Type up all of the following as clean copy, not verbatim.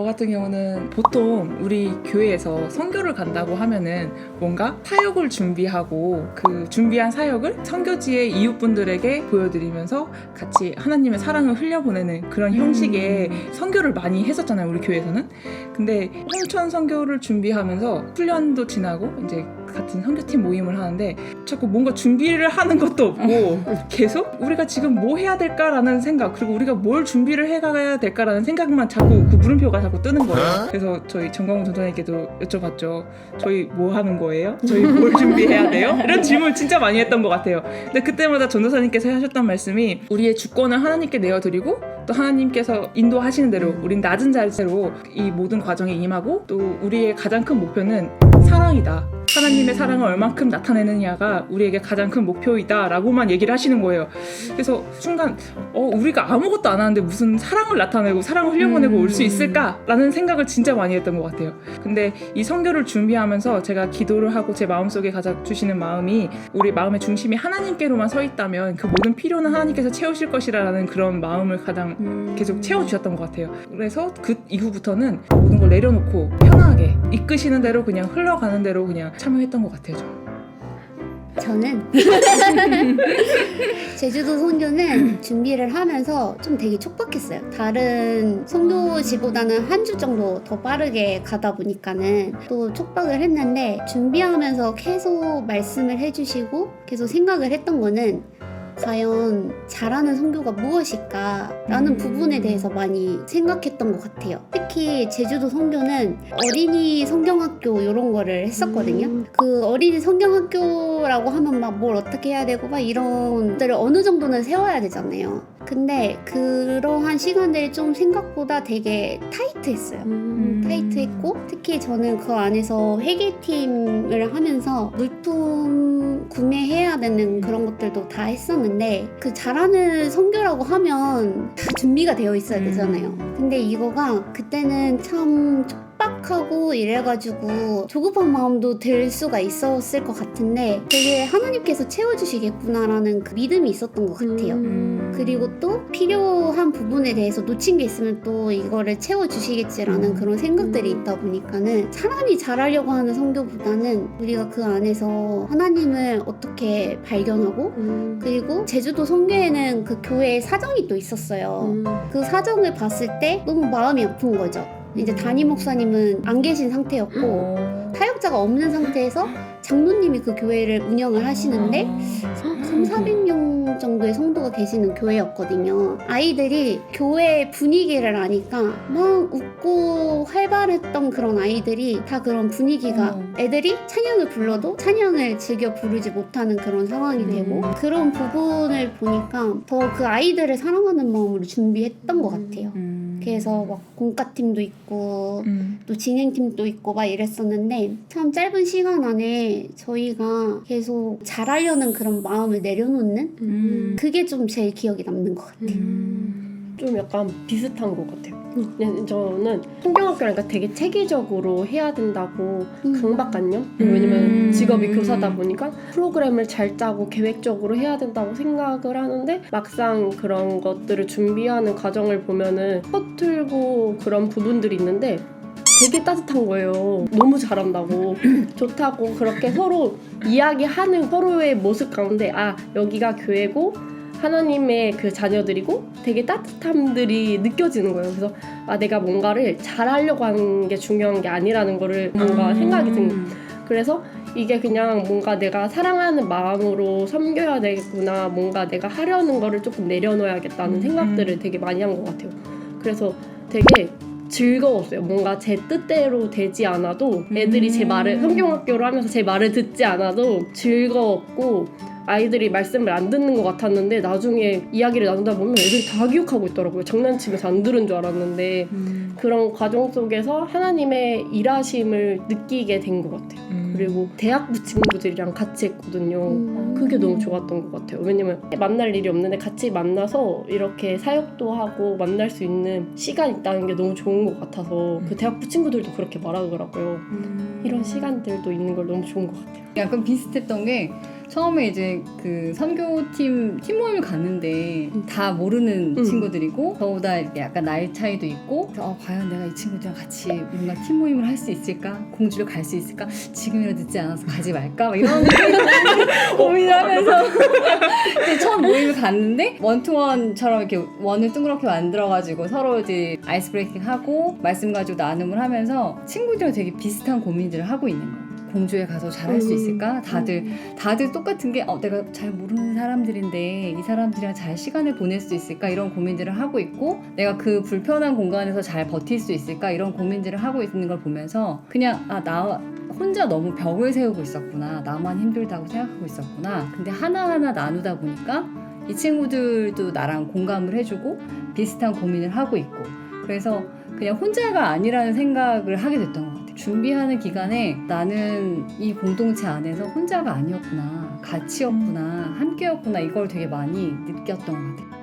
같은 경우는 보통 우리 교회에서 선교를 간다고 하면은 뭔가 사역을 준비하고 그 준비한 사역을 선교지의 이웃분들에게 보여드리면서 같이 하나님의 사랑을 흘려보내는 그런 형식의 선교를 많이 했었잖아요, 우리 교회에서는. 근데 홍천 선교를 준비하면서 훈련도 지나고 이제 같은 선교팀 모임을 하는데 자꾸 뭔가 준비를 하는 것도 없고 계속 우리가 지금 뭐 해야 될까라는 생각, 그리고 우리가 뭘 준비를 해가야 될까라는 생각만 자꾸 그 물음표가 자꾸 뜨는 거예요. 그래서 저희 정광훈 전도사님께도 여쭤봤죠. 저희 뭐 하는 거예요? 저희 뭘 준비해야 돼요? 이런 질문을 진짜 많이 했던 것 같아요. 근데 그때마다 전도사님께서 하셨던 말씀이 우리의 주권을 하나님께 내어드리고 또 하나님께서 인도하시는 대로 우린 낮은 자세로 이 모든 과정에 임하고 또 우리의 가장 큰 목표는 사랑이다. 하나님의 사랑을 얼만큼 나타내느냐가 우리에게 가장 큰 목표이다 라고만 얘기를 하시는 거예요. 그래서 순간 우리가 아무것도 안 하는데 무슨 사랑을 나타내고 사랑을 흘려보내고 올 수 있을까? 라는 생각을 진짜 많이 했던 것 같아요. 근데 이 선교를 준비하면서 제가 기도를 하고 제 마음속에 가져 주시는 마음이 우리 마음의 중심이 하나님께로만 서 있다면 그 모든 필요는 하나님께서 채우실 것이라는 그런 마음을 가장 계속 채워주셨던 것 같아요. 그래서 그 이후부터는 모든 걸 내려놓고 편하게 이끄시는 대로 그냥 흘러가는 대로 그냥 참여했던 것 같아요. 저는 제주도 선교는 준비를 하면서 좀 되게 촉박했어요. 다른 선교지보다는 한 주 정도 더 빠르게 가다 보니까는 또 촉박을 했는데, 준비하면서 계속 말씀을 해주시고 계속 생각을 했던 거는 과연 잘하는 선교가 무엇일까라는 부분에 대해서 많이 생각했던 것 같아요. 특히 제주도 선교는 어린이 성경학교 이런 거를 했었거든요. 그 어린이 성경학교라고 하면 막 뭘 어떻게 해야 되고 막 이런 것들을 어느 정도는 세워야 되잖아요. 근데 그러한 시간들이 좀 생각보다 되게 타이트했어요. 타이트했고, 특히 저는 그 안에서 회계팀을 하면서 물품 구매해야 되는 그런 것들도 다 했었는데, 그 잘하는 선교라고 하면 다 준비가 되어 있어야 되잖아요. 근데 이거가 그때는 참 촉박하고 이래가지고 조급한 마음도 들 수가 있었을 것 같은데 되게 하나님께서 채워주시겠구나라는 그 믿음이 있었던 것 같아요. 그리고 또 필요한 부분에 대해서 놓친 게 있으면 또 이거를 채워주시겠지라는 그런 생각들이 있다 보니까는 사람이 잘하려고 하는 선교보다는 우리가 그 안에서 하나님을 어떻게 발견하고, 그리고 제주도 선교에는 그 교회의 사정이 또 있었어요. 그 사정을 봤을 때 너무 마음이 아픈 거죠. 이제 담임 목사님은 안 계신 상태였고 사역자가 없는 상태에서 장로님이 그 교회를 운영을 하시는데 300~400명 정도의 성도가 계시는 교회였거든요. 아이들이 교회 분위기를 아니까 막 웃고 활발했던 그런 아이들이 다 그런 분위기가 애들이 찬양을 불러도 찬양을 즐겨 부르지 못하는 그런 상황이 되고, 그런 부분을 보니까 더 그 아이들을 사랑하는 마음으로 준비했던 것 같아요. 그래서 막 공과팀도 있고 또 진행팀도 있고 막 이랬었는데, 참 짧은 시간 안에 저희가 계속 잘하려는 그런 마음을 내려놓는 그게 좀 제일 기억에 남는 것 같아요. 좀 약간 비슷한 것 같아요. 저는 성경학교라니까 되게 체계적으로 해야 된다고 강박관념? 왜냐면 직업이 교사다 보니까 프로그램을 잘 짜고 계획적으로 해야 된다고 생각을 하는데, 막상 그런 것들을 준비하는 과정을 보면은 서툴고 그런 부분들이 있는데 되게 따뜻한 거예요. 너무 잘한다고 좋다고 그렇게 서로 이야기하는 서로의 모습 가운데 여기가 교회고 하나님의 그 자녀들이고 되게 따뜻함들이 느껴지는 거예요. 그래서 내가 뭔가를 잘하려고 하는 게 중요한 게 아니라는 거를 뭔가 생각이 든 거예요. 그래서 이게 그냥 뭔가 내가 사랑하는 마음으로 섬겨야 되구나, 뭔가 내가 하려는 거를 조금 내려놓아야겠다는 생각들을 되게 많이 한 것 같아요. 그래서 되게 즐거웠어요. 뭔가 제 뜻대로 되지 않아도 애들이 제 말을, 성경학교를 하면서 제 말을 듣지 않아도 즐거웠고, 아이들이 말씀을 안 듣는 것 같았는데 나중에 이야기를 나누다 보면 애들이 다 기억하고 있더라고요. 장난치면서 안 들은 줄 알았는데 그런 과정 속에서 하나님의 일하심을 느끼게 된 것 같아요. 그리고 대학부 친구들이랑 같이 했거든요. 그게 너무 좋았던 것 같아요. 왜냐면 만날 일이 없는데 같이 만나서 이렇게 사역도 하고 만날 수 있는 시간이 있다는 게 너무 좋은 것 같아서 그 대학부 친구들도 그렇게 말하더라고요. 이런 시간들도 있는 걸 너무 좋은 것 같아요. 약간 비슷했던 게 처음에 이제 그 선교팀 팀 모임을 갔는데 다 모르는 친구들이고 저보다 이렇게 약간 나이 차이도 있고 과연 내가 이 친구들이랑 같이 뭔가 팀 모임을 할 수 있을까? 공주를 갈 수 있을까? 지금이라도 늦지 않아서 가지 말까? 막 이런 고민을 하면서 이제 첫 모임을 갔는데 원투원처럼 이렇게 원을 둥그렇게 만들어가지고 서로 이제 아이스 브레이킹 하고 말씀 가지고 나눔을 하면서 친구들이랑 되게 비슷한 고민들을 하고 있는 거예요. 공주에 가서 잘할 수 있을까? 다들 똑같은 게 내가 잘 모르는 사람들인데 이 사람들이랑 잘 시간을 보낼 수 있을까? 이런 고민들을 하고 있고 내가 그 불편한 공간에서 잘 버틸 수 있을까? 이런 고민들을 하고 있는 걸 보면서 그냥 나 혼자 너무 벽을 세우고 있었구나. 나만 힘들다고 생각하고 있었구나. 근데 하나하나 나누다 보니까 이 친구들도 나랑 공감을 해주고 비슷한 고민을 하고 있고 그래서 그냥 혼자가 아니라는 생각을 하게 됐던 것 같아요. 준비하는 기간에 나는 이 공동체 안에서 혼자가 아니었구나, 같이였구나, 함께였구나 이걸 되게 많이 느꼈던 것 같아요.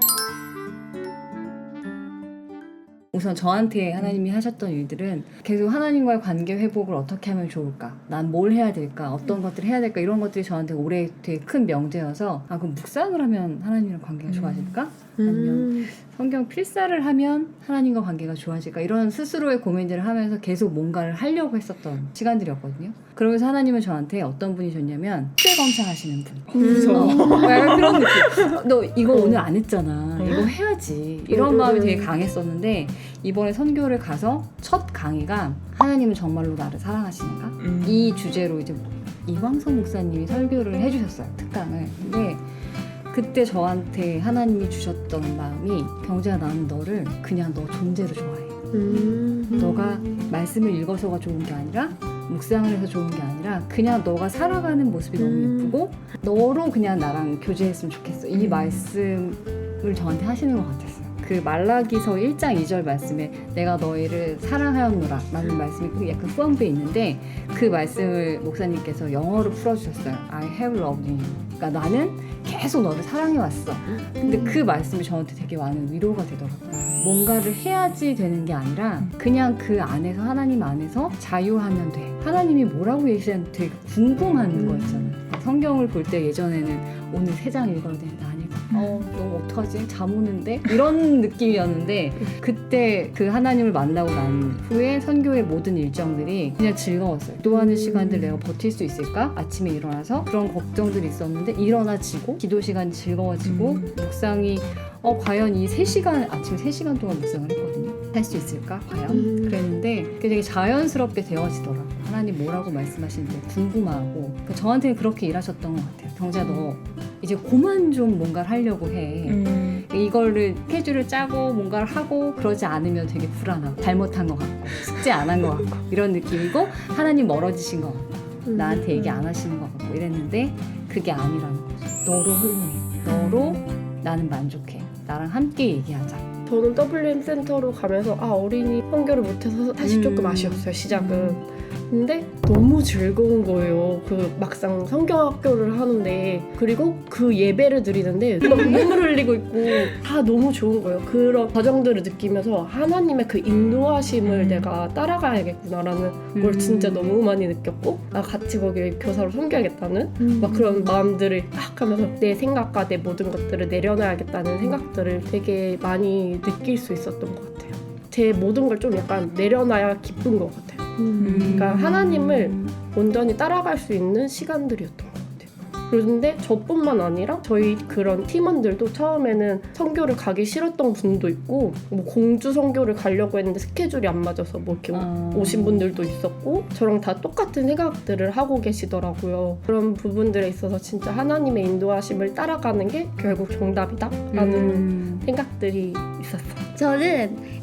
우선 저한테 하나님이 하셨던 일들은 계속 하나님과의 관계 회복을 어떻게 하면 좋을까? 난 뭘 해야 될까? 어떤 것들을 해야 될까? 이런 것들이 저한테 올해 되게 큰 명제여서 그럼 묵상을 하면 하나님이랑 관계가 좋아질까? 아니면 성경 필사를 하면 하나님과 관계가 좋아질까? 이런 스스로의 고민들을 하면서 계속 뭔가를 하려고 했었던 시간들이었거든요. 그러면서 하나님은 저한테 어떤 분이셨냐면 시대 검사하시는 분. 약간 그런 느낌. 너 이거 오늘 안 했잖아. 이거 해야지. 이런 마음이 되게 강했었는데 이번에 선교를 가서 첫 강의가 하나님은 정말로 나를 사랑하시는가? 이 주제로 이제 이광성 목사님이 설교를 해주셨어요. 특강을. 근데 그때 저한테 하나님이 주셨던 마음이 경재야 나는 너를 그냥 너 존재로 좋아해. 너가 말씀을 읽어서가 좋은 게 아니라 묵상을 해서 좋은 게 아니라 그냥 너가 살아가는 모습이 너무 예쁘고 너로 그냥 나랑 교제했으면 좋겠어. 이 말씀을 저한테 하시는 것 같았어요. 그 말라기서 1장 2절 말씀에 내가 너희를 사랑하였노라 라는 말씀이 약간 후원부에 있는데 그 말씀을 목사님께서 영어로 풀어주셨어요. I have loved you. 그러니까 나는 계속 너를 사랑해왔어. 근데 그 말씀이 저한테 되게 많은 위로가 되더라고요. 뭔가를 해야지 되는 게 아니라 그냥 그 안에서 하나님 안에서 자유하면 돼. 하나님이 뭐라고 얘기하는지 되게 궁금한 거 있잖아요. 성경을 볼 때 예전에는 오늘 3장 읽어야 되는데 아니고 너무 어떡하지? 잠 오는데? 이런 느낌이었는데 그때 그 하나님을 만나고 난 후에 선교의 모든 일정들이 그냥 즐거웠어요. 기도하는 시간들 내가 버틸 수 있을까? 아침에 일어나서 그런 걱정들이 있었는데 일어나지고 기도 시간이 즐거워지고 묵상이 과연 이 3시간 아침에 3시간 동안 묵상을 했거든요. 할 수 있을까? 과연? 그랬는데 그게 되게 자연스럽게 되어지더라고요. 하나님 뭐라고 말씀하시는지 궁금하고 저한테는 그렇게 일하셨던 것 같아요. 경재야 너 이제 그만 좀 뭔가를 하려고 해. 이거를 스케줄을 짜고 뭔가를 하고 그러지 않으면 되게 불안하고 잘못한 것 같고 숙제 안 한 것 같고 이런 느낌이고 하나님 멀어지신 것 같고 나한테 얘기 안 하시는 것 같고 이랬는데 그게 아니라는 거죠. 너로 훌륭해. 너로 나는 만족해. 나랑 함께 얘기하자. 저는 WM 센터로 가면서 어린이 선교를 못해서 사실 조금 아쉬웠어요, 시작은. 근데 너무 즐거운 거예요. 그 막상 성경학교를 하는데 그리고 그 예배를 드리는데 막 눈물 흘리고 있고 다 너무 좋은 거예요. 그런 과정들을 느끼면서 하나님의 그 인도하심을 내가 따라가야겠구나라는 걸 진짜 너무 많이 느꼈고 같이 거기 교사로 섬겨야겠다는 막 그런 마음들을 막 하면서 내 생각과 내 모든 것들을 내려놔야겠다는 생각들을 되게 많이 느낄 수 있었던 것 같아요. 제 모든 걸 좀 약간 내려놔야 기쁜 것 같아요. 그러니까 하나님을 온전히 따라갈 수 있는 시간들이었던 것 같아요. 그런데 저뿐만 아니라 저희 그런 팀원들도 처음에는 선교를 가기 싫었던 분도 있고 뭐 공주 선교를 가려고 했는데 스케줄이 안 맞아서 뭐 이렇게 오신 분들도 있었고 저랑 다 똑같은 생각들을 하고 계시더라고요. 그런 부분들에 있어서 진짜 하나님의 인도하심을 따라가는 게 결국 정답이다라는 생각들이 있었어요. 저는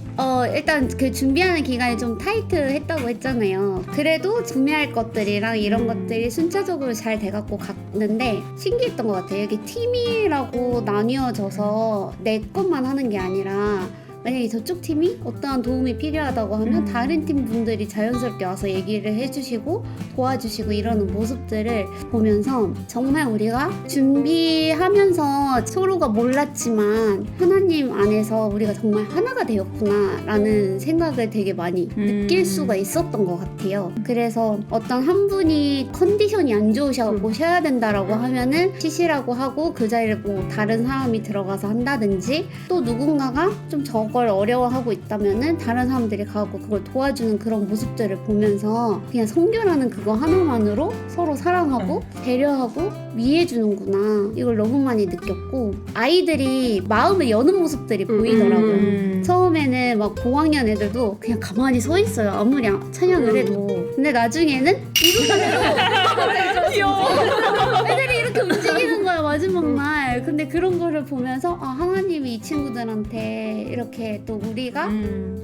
일단 그 준비하는 기간이 좀 타이트했다고 했잖아요. 그래도 구매할 것들이랑 이런 것들이 순차적으로 잘 돼갖고 갔는데 신기했던 것 같아요. 이게 팀이라고 나뉘어져서 내 것만 하는 게 아니라 만약에 저쪽 팀이 어떠한 도움이 필요하다고 하면 다른 팀 분들이 자연스럽게 와서 얘기를 해주시고 도와주시고 이러는 모습들을 보면서 정말 우리가 준비하면서 서로가 몰랐지만 하나님 안에서 우리가 정말 하나가 되었구나 라는 생각을 되게 많이 느낄 수가 있었던 것 같아요. 그래서 어떤 한 분이 컨디션이 안 좋으셔서 쉬어야 된다라고 하면은 쉬시라고 하고 그 자리를 뭐 다른 사람이 들어가서 한다든지, 또 누군가가 좀 저걸 어려워하고 있다면은 다른 사람들이 가고 그걸 도와주는 그런 모습들을 보면서 그냥 성교라는 그거 하나만으로 서로 사랑하고 배려하고 위해주는구나, 이걸 너무 많이 느꼈고, 아이들이 마음을 여는 모습들이 보이더라고요. 처음에는 막 고학년 애들도 그냥 가만히 서 있어요. 아무리 찬양을 해도. 근데 나중에는 귀여워. 애들이 이렇게 움직이는 거야, 마지막 날. 근데 그런 거를 보면서 아, 하나님이 이 친구들한테 이렇게 또 우리가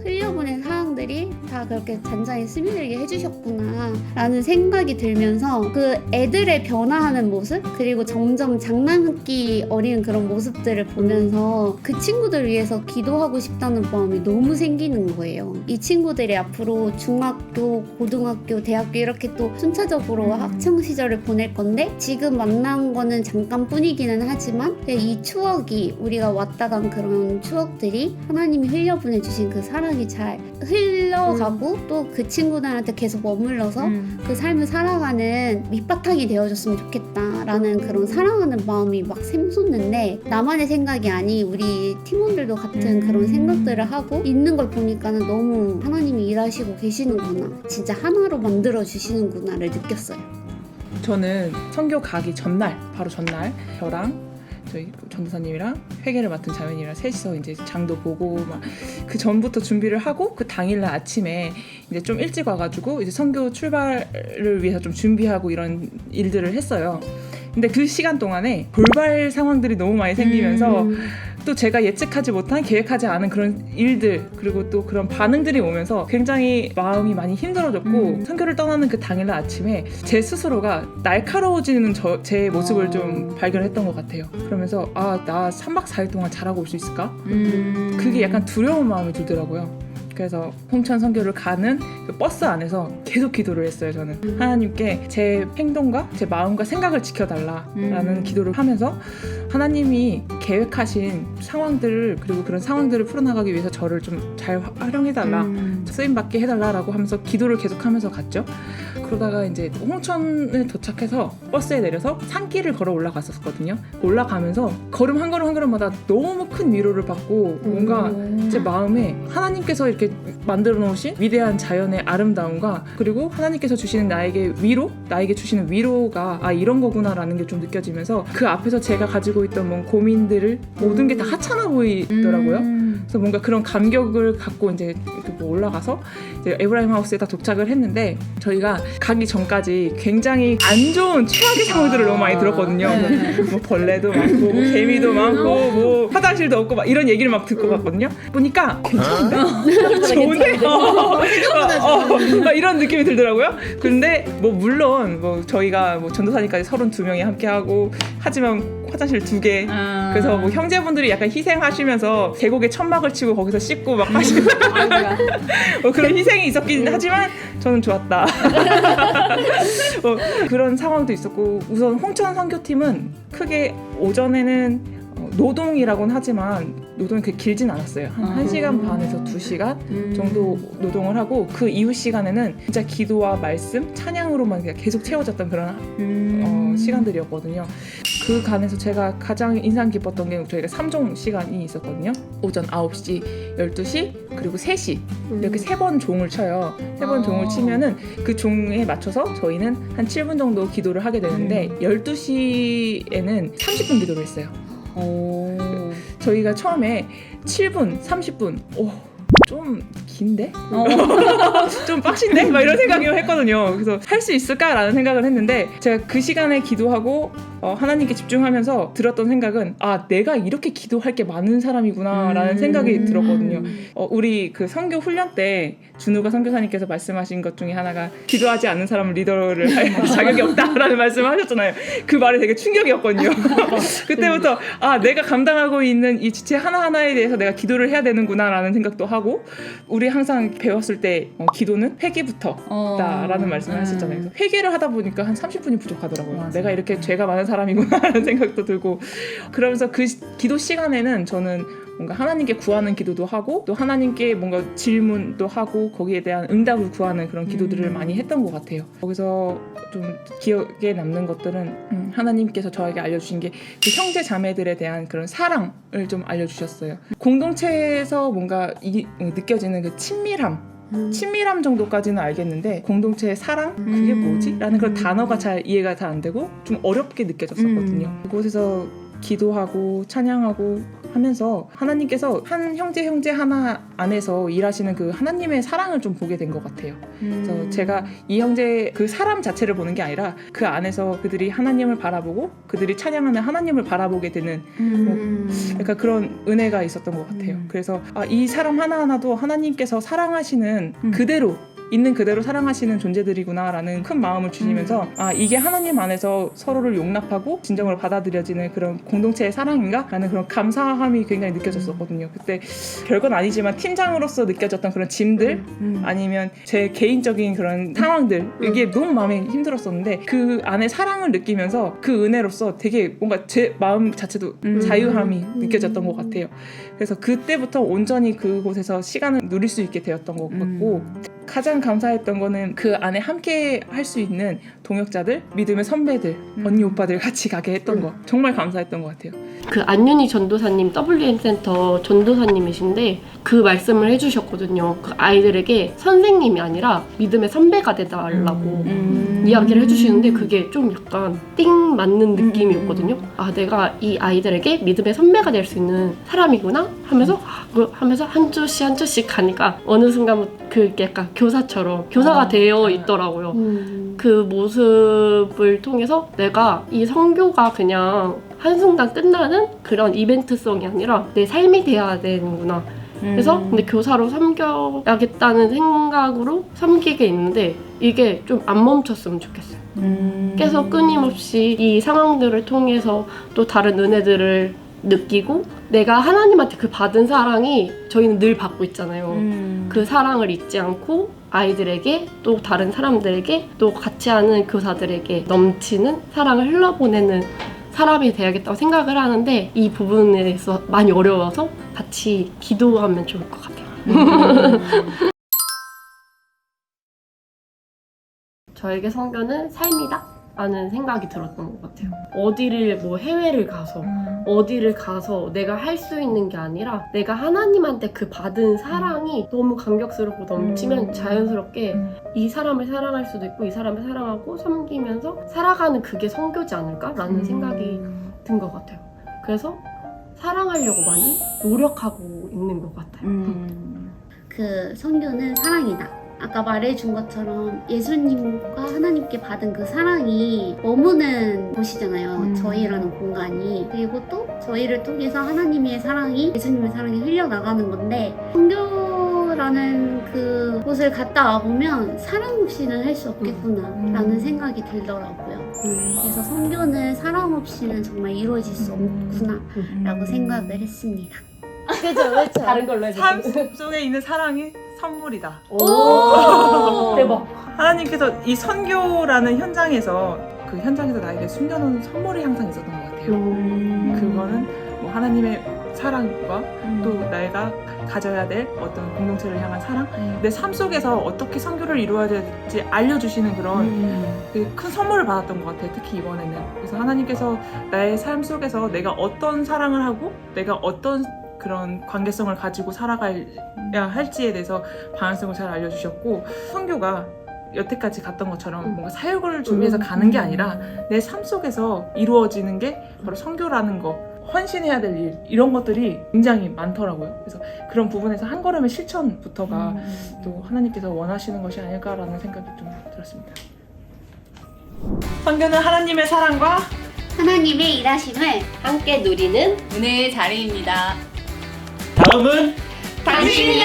흘려보낸 사랑들이 다 그렇게 잔잔히 스며들게 해주셨구나 라는 생각이 들면서 그 애들의 변화하는 모습, 그리고 점점 장난기 어린 그런 모습들을 보면서 그 친구들 위해서 기도하고 싶다는 마음이 너무 생기는 거예요. 이 친구들이 앞으로 중학교, 고등학교, 대학교 이렇게 또 순차적으로 학창 시절을 보낼 건데, 지금 만난 거는 잠깐뿐이기는 하지만 이 추억이, 우리가 왔다 간 그런 추억들이 하나님이 흘려보내주신 그 사랑이 잘 흘러가고 또 그 친구들한테 계속 머물러서 그 삶을 살아가는 밑바탕이 되어줬으면 좋겠다라는 그런 사랑하는 마음이 막 샘솟는데, 나만의 생각이 아닌 우리 팀원들도 같은 그런 생각들을 하고 있는 걸 보니까는 너무 하나님이 일하시고 계시는구나, 진짜 하나로 만들어 주시는구나를 느꼈어요. 저는 선교 가기 전날, 바로 전날 저랑 저희 전도사님이랑 회계를 맡은 자매님이랑 셋이서 이제 장도 보고 막 그 전부터 준비를 하고, 그 당일날 아침에 이제 좀 일찍 와가지고 이제 선교 출발을 위해서 좀 준비하고 이런 일들을 했어요. 근데 그 시간 동안에 돌발 상황들이 너무 많이 생기면서 또 제가 예측하지 못한, 계획하지 않은 그런 일들, 그리고 또 그런 반응들이 오면서 굉장히 마음이 많이 힘들어졌고, 선교를 떠나는 그 당일날 아침에 제 스스로가 날카로워지는 제 모습을 좀 발견했던 것 같아요. 그러면서 아, 나 3박 4일 동안 잘하고 올 수 있을까? 그게 약간 두려운 마음이 들더라고요. 그래서 홍천 선교를 가는 그 버스 안에서 계속 기도를 했어요. 저는 하나님께 제 행동과 제 마음과 생각을 지켜달라라는 기도를 하면서, 하나님이 계획하신 상황들을, 그리고 그런 상황들을 풀어나가기 위해서 저를 좀 잘 활용해달라, 쓰임받게 해달라라고 하면서 기도를 계속하면서 갔죠. 그러다가 이제 홍천에 도착해서 버스에 내려서 산길을 걸어 올라갔었거든요. 올라가면서 걸음 한 걸음 한 걸음마다 너무 큰 위로를 받고, 뭔가 제 마음에 하나님께서 이렇게 만들어 놓으신 위대한 자연의 아름다움과, 그리고 하나님께서 주시는 나에게 주시는 위로가 아, 이런 거구나라는 게 좀 느껴지면서, 그 앞에서 제가 가지고 있던 뭐 고민들을 모든 게 다 하찮아 보이더라고요. 그래서 뭔가 그런 감격을 갖고 이제 이렇게 뭐 올라가서 이제 에브라임 하우스에 다 도착을 했는데, 저희가 가기 전까지 굉장히 안 좋은 최악의 상황들을 너무 많이 들었거든요. 뭐 벌레도 많고, 뭐 개미도 많고, 뭐 화장실도 없고 막 이런 얘기를 막 듣고 갔거든요. 보니까 괜찮은데? 좋은데? 막 이런 느낌이 들더라고요. 근데 뭐 물론 뭐 저희가 뭐 전도사님까지 32명이 함께하고, 하지만 화장실 2개. 그래서 뭐 형제분들이 약간 희생하시면서 계곡에 천막을 치고 거기서 씻고 막 하시는 뭐 그런 희생이 있었긴 하지만 저는 좋았다. 그런 상황도 있었고, 우선 홍천 선교팀은 크게 오전에는 노동이라고는 하지만 노동이 그렇게 길진 않았어요. 한 1시간 반에서 2시간 정도 노동을 하고, 그 이후 시간에는 진짜 기도와 말씀, 찬양으로만 그냥 계속 채워졌던 그런 시간들이었거든요. 그 간에서 제가 가장 인상 깊었던 게, 저희가 3종 시간이 있었거든요. 오전 9시, 12시, 그리고 3시 이렇게 3번 종을 쳐요. 3번 종을 치면은 그 종에 맞춰서 저희는 한 7분 정도 기도를 하게 되는데, 12시에는 30분 기도를 했어요. 저희가 처음에 7분, 30분 좀 긴데? 좀 빡신데? 막 이런 생각을 했거든요. 그래서 할 수 있을까라는 생각을 했는데 제가 그 시간에 기도하고 하나님께 집중하면서 들었던 생각은 내가 이렇게 기도할 게 많은 사람이구나 라는 생각이 들었거든요. 우리 그 선교 훈련 때 준우가 선교사님께서 말씀하신 것 중에 하나가 기도하지 않는 사람은 리더를 할 자격이 없다라는 말씀을 하셨잖아요. 그 말이 되게 충격이었거든요. 그때부터 내가 감당하고 있는 이 지체 하나하나에 대해서 내가 기도를 해야 되는구나 라는 생각도 하고 우리 항상 배웠을 때 기도는 회개부터 라는 말씀을 하셨잖아요. 그래서 회개를 하다 보니까 한 30분이 부족하더라고요. 맞아. 내가 이렇게 죄가 많은 사람이구나 라는 생각도 들고 그러면서 그 기도 시간에는 저는 뭔가 하나님께 구하는 기도도 하고 또 하나님께 뭔가 질문도 하고 거기에 대한 응답을 구하는 그런 기도들을 많이 했던 것 같아요. 거기서 좀 기억에 남는 것들은 하나님께서 저에게 알려주신 게 그 형제 자매들에 대한 그런 사랑을 좀 알려주셨어요. 공동체에서 뭔가 느껴지는 그 친밀함 정도까지는 알겠는데 공동체의 사랑? 그게 뭐지? 라는 그런 단어가 잘 이해가 잘 안 되고 좀 어렵게 느껴졌었거든요. 그곳에서 기도하고 찬양하고 하면서 하나님께서 한 형제 하나 안에서 일하시는 그 하나님의 사랑을 좀 보게 된 것 같아요. 그래서 제가 이 형제 그 사람 자체를 보는 게 아니라 그 안에서 그들이 하나님을 바라보고 그들이 찬양하는 하나님을 바라보게 되는 약간 그런 은혜가 있었던 것 같아요. 그래서 이 사람 하나하나도 하나님께서 사랑하시는 그대로 있는 그대로 사랑하시는 존재들이구나라는 큰 마음을 주시면서 이게 하나님 안에서 서로를 용납하고 진정으로 받아들여지는 그런 공동체의 사랑인가? 라는 그런 감사함이 굉장히 느껴졌었거든요. 그때 별건 아니지만 팀장으로서 느껴졌던 그런 짐들 아니면 제 개인적인 그런 상황들 이게 너무 마음이 힘들었었는데 그 안에 사랑을 느끼면서 그 은혜로서 되게 뭔가 제 마음 자체도 자유함이 느껴졌던 것 같아요. 그래서 그때부터 온전히 그곳에서 시간을 누릴 수 있게 되었던 것 같고 가장 감사했던 거는 그 안에 함께 할 수 있는 동역자들, 믿음의 선배들, 언니 오빠들 같이 가게 했던 거 정말 감사했던 것 같아요. 그 안윤희 전도사님 WM센터 전도사님이신데 그 말씀을 해주셨거든요. 그 아이들에게 선생님이 아니라 믿음의 선배가 되달라고 이야기를 해주시는데 그게 좀 약간 띵 맞는 느낌이었거든요. 내가 이 아이들에게 믿음의 선배가 될 수 있는 사람이구나 하면서 한 주씩 한 주씩 가니까 어느 순간 그게 약간 교사가 되어 있더라고요. 그 모습을 통해서 내가 이 선교가 그냥 한순간 끝나는 그런 이벤트성이 아니라 내 삶이 돼야 되는구나. 그래서 근데 교사로 섬겨야겠다는 생각으로 섬기게 있는데 이게 좀 안 멈췄으면 좋겠어요. 계속 끊임없이 이 상황들을 통해서 또 다른 은혜들을 느끼고 내가 하나님한테 그 받은 사랑이 저희는 늘 받고 있잖아요. 그 사랑을 잊지 않고 아이들에게 또 다른 사람들에게 또 같이 하는 교사들에게 넘치는 사랑을 흘러보내는 사람이 돼야겠다고 생각을 하는데 이 부분에 대해서 많이 어려워서 같이 기도하면 좋을 것 같아요. 저에게 선교는 삶이다 라는 생각이 들었던 것 같아요. 어디를 해외를 가서 어디를 가서 내가 할 수 있는 게 아니라 내가 하나님한테 그 받은 사랑이 너무 감격스럽고 넘치면 자연스럽게 이 사람을 사랑할 수도 있고 이 사람을 사랑하고 섬기면서 살아가는 그게 선교지 않을까라는 생각이 든 것 같아요. 그래서 사랑하려고 많이 노력하고 있는 것 같아요. 그 선교는 사랑이다. 아까 말해준 것처럼 예수님과 하나님께 받은 그 사랑이 머무는 곳이잖아요. 저희라는 공간이. 그리고 또 저희를 통해서 하나님의 사랑이, 예수님의 사랑이 흘려나가는 건데 선교라는 그 곳을 갔다 와보면 사랑 없이는 할 수 없겠구나 라는 생각이 들더라고요. 그래서 선교는 사랑 없이는 정말 이루어질 수 없구나 라고 생각을 했습니다. 그죠? 다른 걸로 삶 속에 있는 사랑이 선물이다. 오 대박. 하나님께서 이 선교라는 현장에서 그 현장에서 나에게 숨겨놓은 선물이 항상 있었던 것 같아요. 그거는 하나님의 사랑과 또 내가 가져야 될 어떤 공동체를 향한 사랑, 내 삶 속에서 어떻게 선교를 이루어야 될지 알려주시는 그런 큰 선물을 받았던 것 같아요. 특히 이번에는. 그래서 하나님께서 나의 삶 속에서 내가 어떤 사랑을 하고 내가 어떤 그런 관계성을 가지고 살아가야 할지에 대해서 방향성을 잘 알려주셨고 선교가 여태까지 갔던 것처럼 뭔가 사역을 준비해서 가는 게 아니라 내 삶 속에서 이루어지는 게 바로 선교라는 거 헌신해야 될 일 이런 것들이 굉장히 많더라고요. 그래서 그런 부분에서 한 걸음의 실천부터가 또 하나님께서 원하시는 것이 아닐까라는 생각이 좀 들었습니다. 선교는 하나님의 사랑과 하나님의 일하심을 함께 누리는 은혜의 자리입니다. 다음은 당신이다.